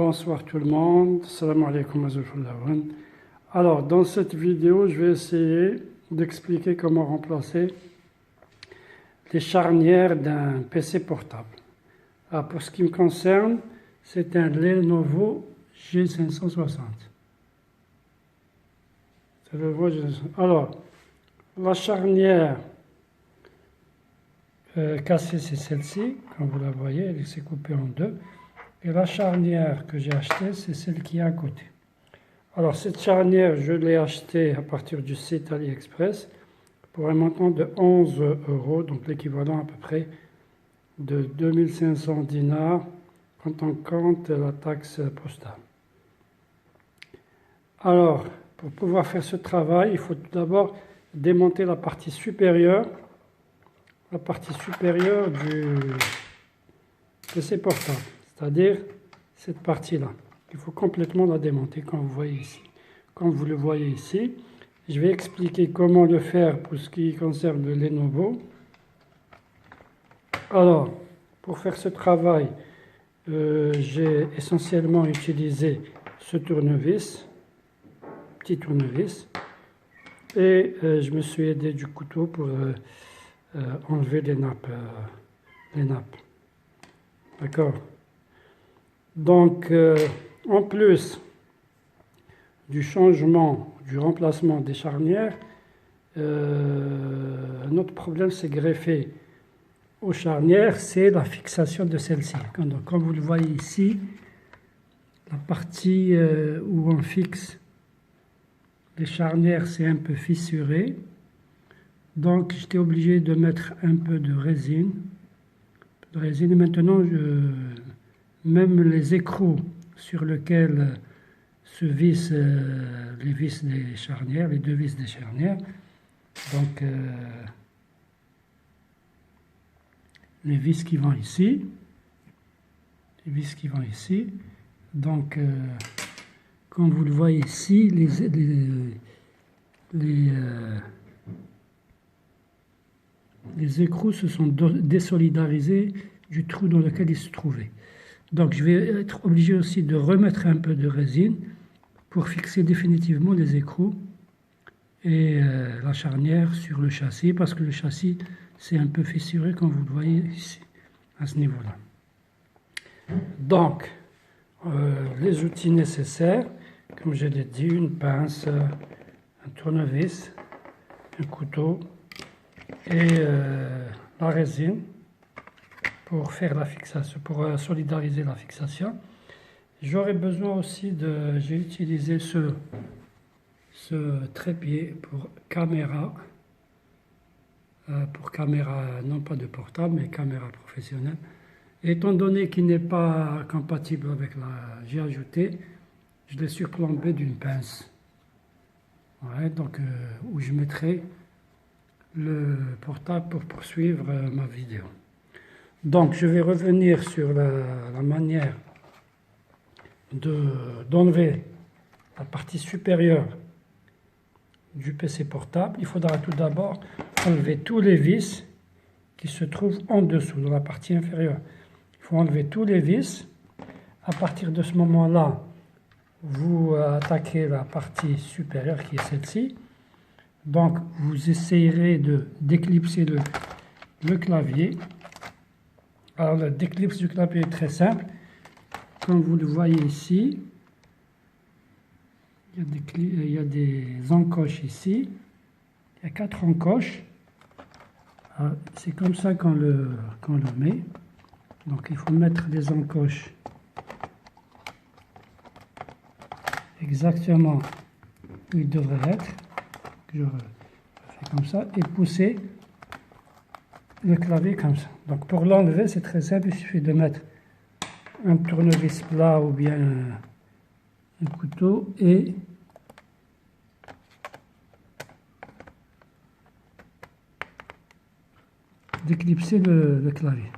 Bonsoir tout le monde, salam alaikum azoufoulawan. Alors dans cette vidéo je vais essayer d'expliquer comment remplacer les charnières d'un PC portable. Alors, pour ce qui me concerne, c'est un Lenovo G560. Alors, la charnière cassée c'est celle-ci, comme vous la voyez, elle s'est coupée en deux. Et la charnière que j'ai achetée, c'est celle qui est à côté. Alors cette charnière, je l'ai achetée à partir du site AliExpress pour un montant de 11 €, donc l'équivalent à peu près de 2500 dinars quand on compte la taxe postale. Alors, pour pouvoir faire ce travail, il faut tout d'abord démonter la partie supérieure du PC portable. C'est-à-dire cette partie-là. Il faut complètement la démonter, comme vous voyez ici. Comme vous le voyez ici, je vais expliquer comment le faire pour ce qui concerne le Lenovo. Alors, pour faire ce travail, j'ai essentiellement utilisé ce tournevis, petit tournevis, et je me suis aidé du couteau pour enlever les nappes. D'accord? Donc, en plus du changement, du remplacement des charnières, un autre problème s'est greffé aux charnières, c'est la fixation de celle-ci. Donc, comme vous le voyez ici, la partie où on fixe les charnières, c'est un peu fissuré. Donc, j'étais obligé de mettre un peu de résine. Et maintenant, même les écrous sur lesquels se vissent les vis des charnières, les deux vis des charnières, donc les vis qui vont ici, donc comme vous le voyez ici, les écrous se sont désolidarisés du trou dans lequel ils se trouvaient. Donc je vais être obligé aussi de remettre un peu de résine pour fixer définitivement les écrous et la charnière sur le châssis, parce que le châssis c'est un peu fissuré comme vous le voyez ici, à ce niveau-là. Donc, les outils nécessaires, comme je l'ai dit, une pince, un tournevis, un couteau et la résine pour faire la fixation, pour solidariser la fixation. J'aurais besoin aussi j'ai utilisé ce trépied pour caméra non pas de portable, mais caméra professionnelle. Étant donné qu'il n'est pas compatible avec j'ai ajouté, je l'ai surplombé d'une pince. Ouais, donc, où je mettrai le portable pour poursuivre ma vidéo. Donc, je vais revenir sur la manière d'enlever la partie supérieure du PC portable. Il faudra tout d'abord enlever tous les vis qui se trouvent en dessous, dans la partie inférieure. Il faut enlever tous les vis. À partir de ce moment-là, vous attaquez la partie supérieure qui est celle-ci. Donc, vous essayerez de déclipser le clavier. Alors, le déclipse du clavier est très simple. Comme vous le voyez ici, il y a des encoches ici. Il y a 4 encoches. C'est comme ça qu'on le met. Donc, il faut mettre les encoches exactement où ils devraient être. Je fais comme ça et pousser le clavier comme ça. Donc pour l'enlever, c'est très simple, il suffit de mettre un tournevis plat ou bien un couteau et d'éclipser le clavier.